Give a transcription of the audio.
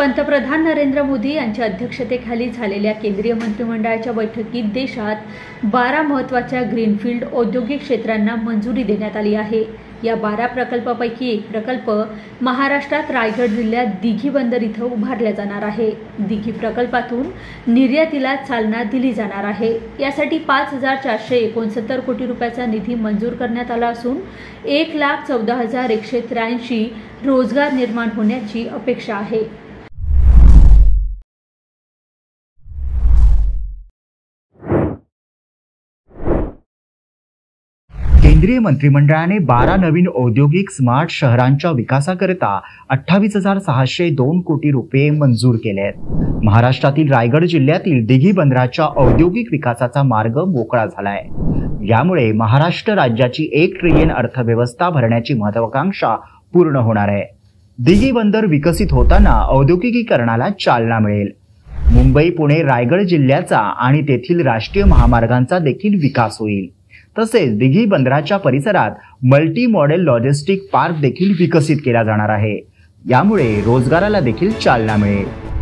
पंतप्रधान नरेंद्र मोदी यांच्या अध्यक्षतेखाली झालेल्या केंद्रीय मंत्रिमंडळाच्या बैठकीत देशात 12 महत्त्वाच्या ग्रीनफील्ड औद्योगिक क्षेत्रांना मंजुरी देण्यात आली आहे। या 12 प्रकल्पापैकी एक प्रकल्प महाराष्ट्रात रायगड जिल्ह्यात दिघी बंदर इथं उभारला जाणार आहे। दिघी प्रकल्पातून निर्यातीला चालना दिली जाणार आहे। यासाठी 5,469 कोटी रुपयाचा निधी मंजूर करण्यात आला असून 1,14,183 रोजगार निर्माण होण्याची अपेक्षा आहे। केंद्रीय मंत्रिमंडळाने 12 नवीन औद्योगिक स्मार्ट शहरांच्या विकासाकरिता 28,602 कोटी रुपये मंजूर केले आहेत। महाराष्ट्रातील रायगड जिल्ह्यातील दिघी बंदराच्या औद्योगिक विकासाचा मार्ग मोकळा झालाय। यामुळे महाराष्ट्र राज्याची 1 ट्रिलियन अर्थव्यवस्था भरण्याची महत्त्वाकांक्षा पूर्ण होणार आहे। दिघी बंदर विकसित होताना औद्योगिकीकरणाला चालना मिळेल। मुंबई पुणे रायगड जिल्ह्याचा आणि तेथील राष्ट्रीय महामार्गांचा देखील विकास होईल। तसेच दिघी बंदराच्या परिसरात मल्टी मॉडेल लॉजिस्टिक पार्क देखील विकसित केला जाणार आहे। यामुळे रोजगाराला देखील चालना मिळेल।